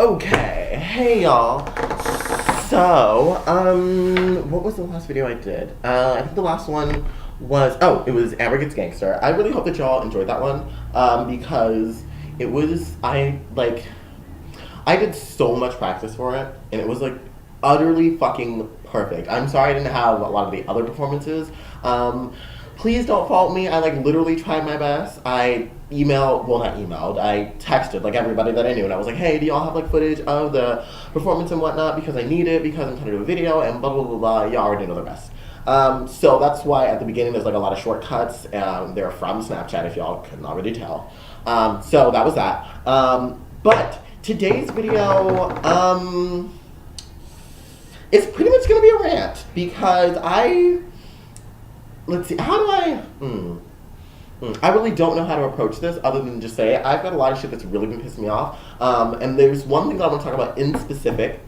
Okay, hey y'all. So, what was the last video I did? I think the last one was, it was Amber Gets Gangster. I really hope that y'all enjoyed that one, because it was, I did so much practice for it, and it was like utterly fucking perfect. I'm sorry I didn't have a lot of the other performances. Please don't fault me. I literally tried my best. I texted everybody that I knew, and I was like, hey, do y'all have footage of the performance and whatnot, because I need it, because I'm trying to do a video, and blah blah blah blah. Y'all already know the rest. So that's why at the beginning there's a lot of shortcuts. They're from Snapchat, if y'all couldn't already tell. So that was that. But today's video, it's pretty much gonna be a rant, because let's see, how do I really don't know how to approach this other than just say I've got a lot of shit that's really been pissing me off. And there's one thing that I want to talk about specifically,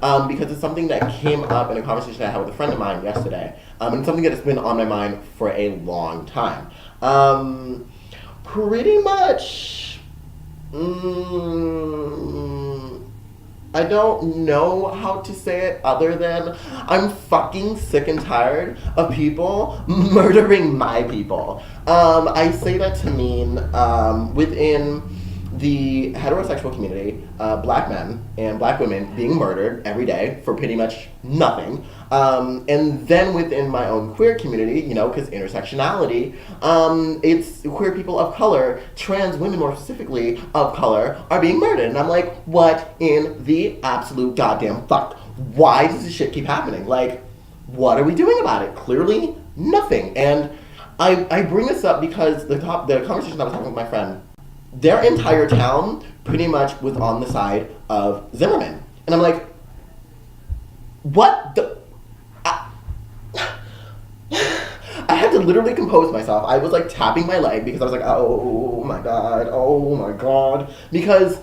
because it's something that came up in a conversation I had with a friend of mine yesterday. And it's something that's been on my mind for a long time. Pretty much, I don't know how to say it other than I'm fucking sick and tired of people murdering my people. I say that to mean within the heterosexual community, black men and black women being murdered every day for pretty much nothing. And then within my own queer community, because intersectionality, it's queer people of color, trans women more specifically of color, are being murdered. And I'm like, what in the absolute goddamn fuck? Why does this shit keep happening? What are we doing about it? Clearly, nothing. And I bring this up because the conversation I was having with my friend, their entire town pretty much was on the side of Zimmerman. And I'm like, what the... I had to literally compose myself. I was tapping my leg because I was like, oh my god. Because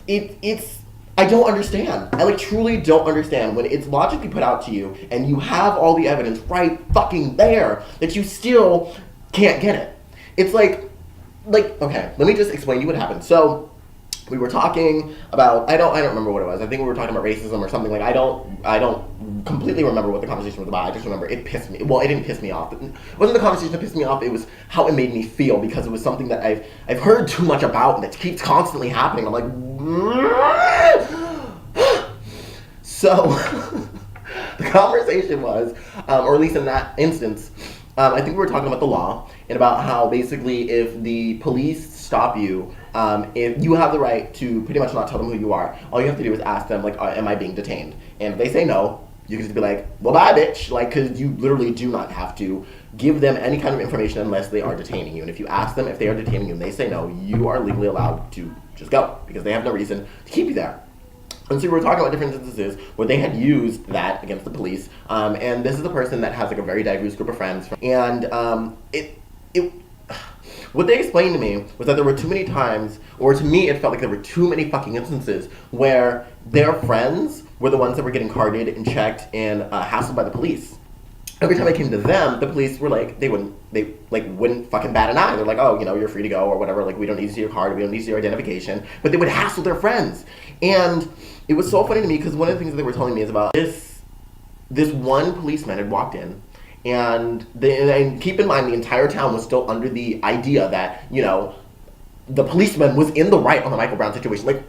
it's... I don't understand. I truly don't understand when it's logically put out to you and you have all the evidence right fucking there that you still can't get it. It's okay, let me just explain to you what happened. So, we were talking about, I don't remember what it was. I think we were talking about racism or something. I don't completely remember what the conversation was about. I just remember it pissed me. Well, it didn't piss me off. It wasn't the conversation that pissed me off. It was how it made me feel, because it was something that I've heard too much about and that keeps constantly happening. I'm like, so the conversation was, or at least in that instance, I think we were talking about the law and about how basically if the police stop you, if you have the right to pretty much not tell them who you are, all you have to do is ask them, am I being detained? And if they say no, you can just be like, well, bye, bitch. Because you literally do not have to give them any kind of information unless they are detaining you. And if you ask them if they are detaining you and they say no, you are legally allowed to just go, because they have no reason to keep you there. And so we were talking about different instances where they had used that against the police. And this is a person that has a very diverse group of friends. And what they explained to me was that there were too many times, or to me it felt like there were too many fucking instances where their friends were the ones that were getting carded and checked and hassled by the police. Every time I came to them, the police were they wouldn't fucking bat an eye. They're like, oh, you're free to go or whatever. We don't need to see your card. We don't need to see your identification. But they would hassle their friends. And it was so funny to me because one of the things that they were telling me is about this one policeman had walked in, and keep in mind the entire town was still under the idea that, the policeman was in the right on the Michael Brown situation.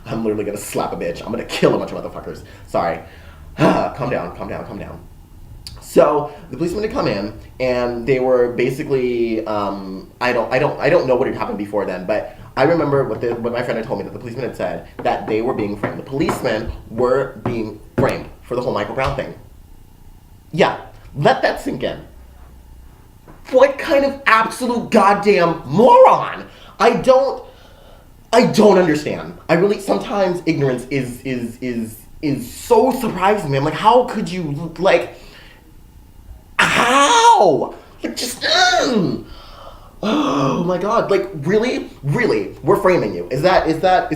I'm literally gonna slap a bitch. I'm gonna kill a bunch of motherfuckers. Sorry. Calm down. So the policemen had come in, and they were basically, I don't know what had happened before then, but I remember what my friend had told me, that the policeman had said that they were being framed. The policemen were being framed for the whole Michael Brown thing. Yeah, let that sink in. What kind of absolute goddamn moron? I don't understand. I really, sometimes ignorance is so surprising to me. I'm like, how could you, how? Oh my god, really, we're framing you. Is that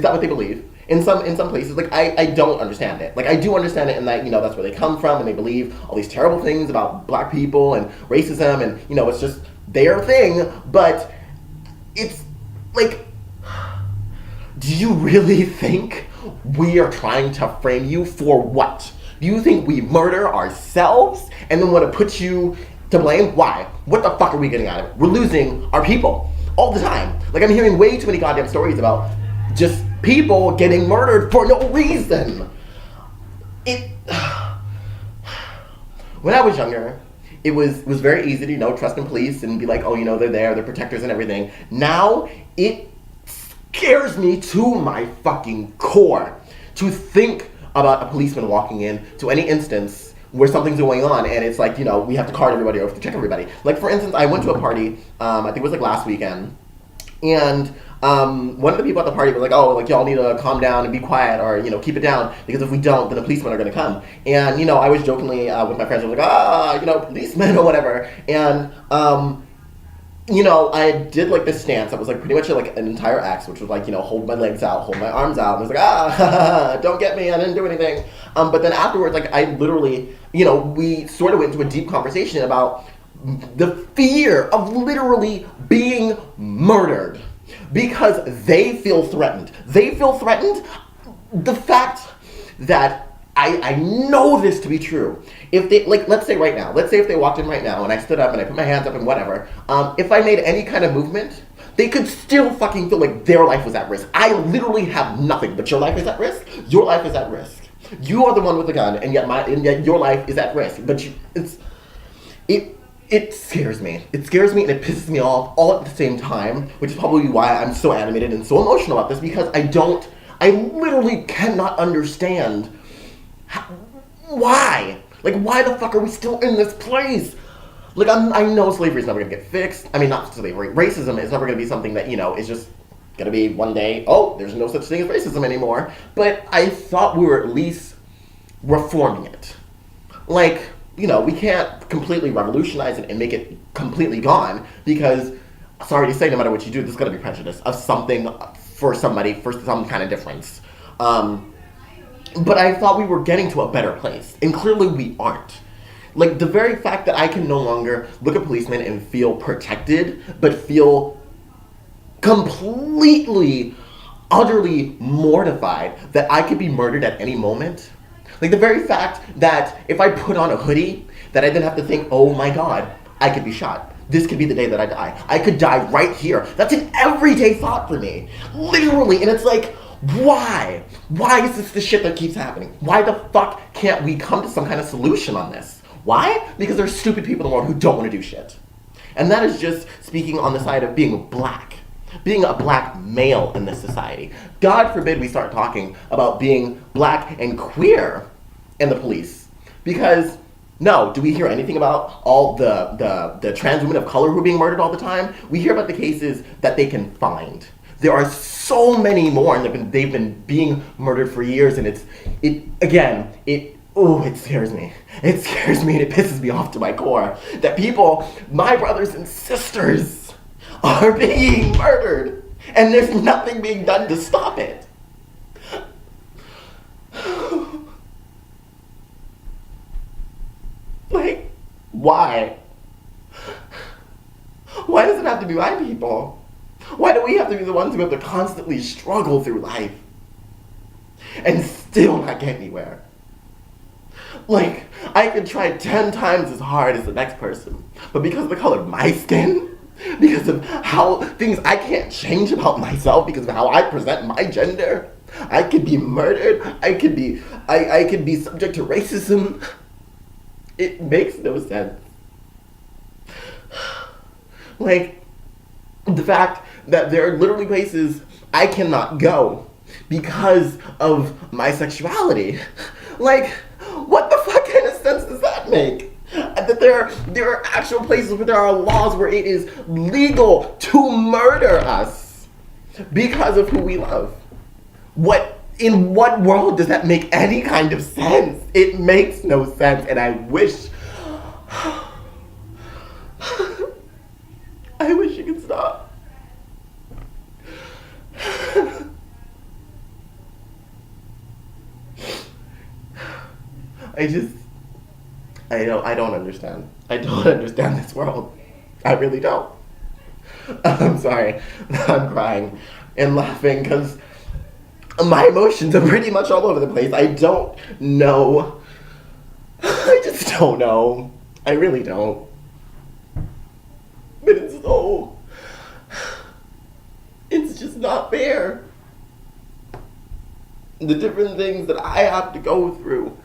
what they believe? In some places, I don't understand it. I do understand it in that, that's where they come from, and they believe all these terrible things about black people and racism, and, it's just their thing, but it's, Do you really think we are trying to frame you for what? Do you think we murder ourselves and then want to put you to blame? Why? What the fuck are we getting out of it? We're losing our people all the time. Like, I'm hearing way too many goddamn stories about just people getting murdered for no reason. When I was younger, it was very easy to, trust in police and be like, oh, they're protectors and everything. Now, it scares me to my fucking core to think about a policeman walking in to any instance where something's going on and it's like, we have to card everybody or we have to check everybody. Like, for instance, I went to a party, I think it was like last weekend, and one of the people at the party was like, oh, like, y'all need to calm down and be quiet or, keep it down because if we don't, then the policemen are going to come. And, I was jokingly with my friends, I was like, policemen or whatever. And, I did like this stance that was like pretty much like an entire X, which was like, hold my legs out, hold my arms out. And I was like, don't get me, I didn't do anything. But then afterwards, like, I literally, we sort of went into a deep conversation about the fear of literally being murdered because they feel threatened. They feel threatened. The fact that I know this to be true. If they, like, let's say if they walked in right now and I stood up and I put my hands up and whatever, if I made any kind of movement, they could still fucking feel like their life was at risk. I literally have nothing, but your life is at risk. Your life is at risk. You are the one with the gun, and yet your life is at risk. But it scares me. It scares me and it pisses me off all at the same time, which is probably why I'm so animated and so emotional about this, because I literally cannot understand why. Like, why the fuck are we still in this place? Like, I know slavery is never gonna get fixed. I mean, not slavery. Racism is never gonna be something that, is just gonna be one day, oh, there's no such thing as racism anymore. But I thought we were at least reforming it. Like, we can't completely revolutionize it and make it completely gone because, sorry to say, no matter what you do, there's gonna be prejudice of something for somebody, for some kind of difference. But I thought we were getting to a better place, and clearly we aren't. Like, the very fact that I can no longer look at policemen and feel protected, but feel completely, utterly mortified that I could be murdered at any moment. Like, the very fact that if I put on a hoodie, that I then have to think, oh my god, I could be shot. This could be the day that I die. I could die right here. That's an everyday thought for me. Literally, and it's like, why? Why is this the shit that keeps happening? Why the fuck can't we come to some kind of solution on this? Why? Because there's stupid people in the world who don't want to do shit. And that is just speaking on the side of being black. Being a black male in this society. God forbid we start talking about being black and queer in the police. Because, no, do we hear anything about all the trans women of color who are being murdered all the time? We hear about the cases that they can find. There are so many more, and they've been being murdered for years, and it scares me. It scares me, and it pisses me off to my core that people, my brothers and sisters, are being murdered, and there's nothing being done to stop it. Like, why? Why does it have to be my people? Why do we have to be the ones who have to constantly struggle through life and still not get anywhere? Like, I could try 10 times as hard as the next person, but because of the color of my skin, because of how things I can't change about myself, because of how I present my gender, I could be murdered, I could be subject to racism. It makes no sense. Like, the fact that there are literally places I cannot go because of my sexuality. Like, what the fuck kind of sense does that make? That there are actual places where there are laws where it is legal to murder us because of who we love. In what world does that make any kind of sense? It makes no sense, and I wish you could stop. I don't understand. I don't understand this world. I really don't. I'm sorry. I'm crying and laughing because My emotions are pretty much all over the place. I don't know. I just don't know. I really don't. But it's just not fair. The different things that I have to go through.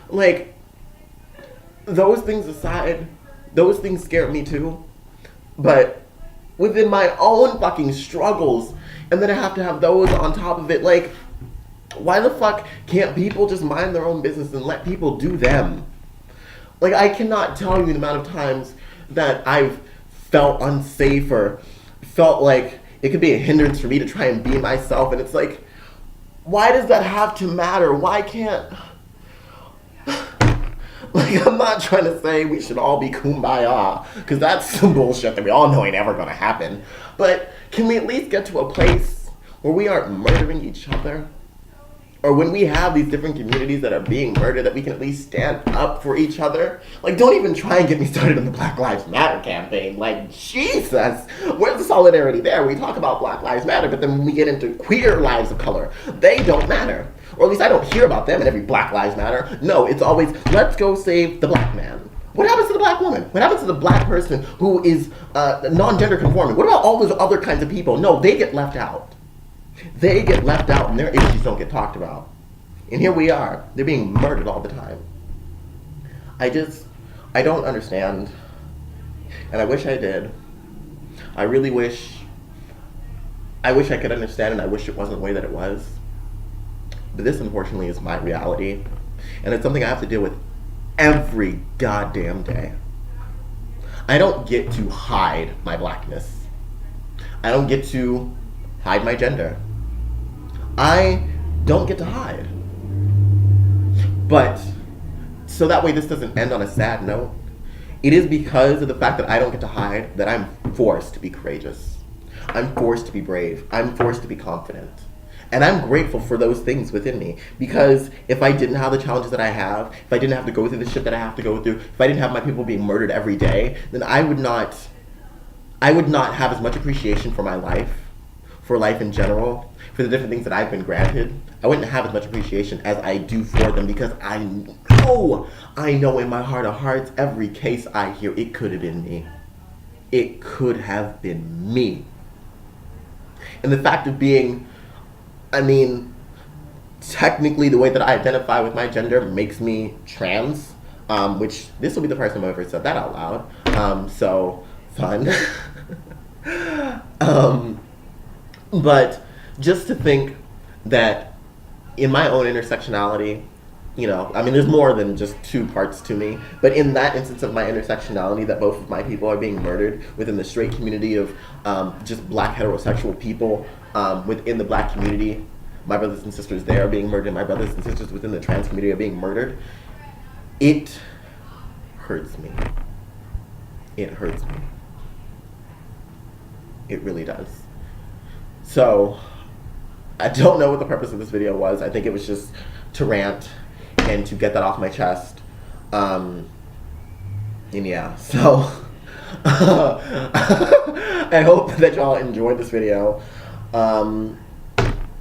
Like, those things aside, those things scare me too. But within my own fucking struggles, and then I have to have those on top of it, like, why the fuck can't people just mind their own business and let people do them? Like, I cannot tell you the amount of times that I've felt unsafe or felt like it could be a hindrance for me to try and be myself, and it's like, why does that have to matter? Why can't... Like, I'm not trying to say we should all be kumbaya, because that's some bullshit that we all know ain't ever gonna happen. But can we at least get to a place where we aren't murdering each other? Or when we have these different communities that are being murdered, that we can at least stand up for each other? Like, don't even try and get me started on the Black Lives Matter campaign. Like, Jesus! Where's the solidarity there? We talk about Black Lives Matter, but then when we get into queer lives of color, they don't matter. Or at least I don't hear about them in every Black Lives Matter. No, it's always, let's go save the black man. What happens to the black woman? What happens to the black person who is non-gender conforming? What about all those other kinds of people? No, they get left out. They get left out and their issues don't get talked about. And here we are. They're being murdered all the time. I don't understand. And I wish I did. I wish I could understand, and I wish it wasn't the way that it was. But this, unfortunately, is my reality. And it's something I have to deal with every goddamn day. I don't get to hide my blackness. I don't get to hide my gender. I don't get to hide. But, so that way this doesn't end on a sad note, it is because of the fact that I don't get to hide that I'm forced to be courageous. I'm forced to be brave. I'm forced to be confident. And I'm grateful for those things within me, because if I didn't have the challenges that I have, if I didn't have to go through the shit that I have to go through, if I didn't have my people being murdered every day, then I would not have as much appreciation for my life, for life in general, for the different things that I've been granted. I wouldn't have as much appreciation as I do for them, because I know in my heart of hearts, every case I hear, it could have been me. It could have been me. And the fact of being, technically the way that I identify with my gender makes me trans, which this will be the first time I've ever said that out loud. So, fun. But just to think that in my own intersectionality, there's more than just two parts to me, but in that instance of my intersectionality, that both of my people are being murdered within the straight community of just black heterosexual people within the black community. My brothers and sisters there are being murdered. My brothers and sisters within the trans community are being murdered. It hurts me. It hurts me. It really does. So, I don't know what the purpose of this video was. I think it was just to rant and to get that off my chest. And yeah, so I hope that y'all enjoyed this video.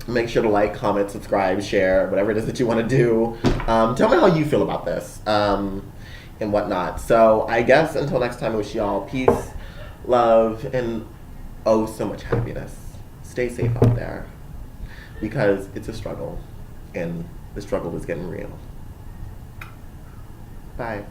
Make sure to like, comment, subscribe, share, whatever it is that you want to do. Tell me how you feel about this and whatnot. So I guess until next time, I wish y'all peace, love, and oh so much happiness. Stay safe out there, because it's a struggle, and the struggle is getting real. Bye.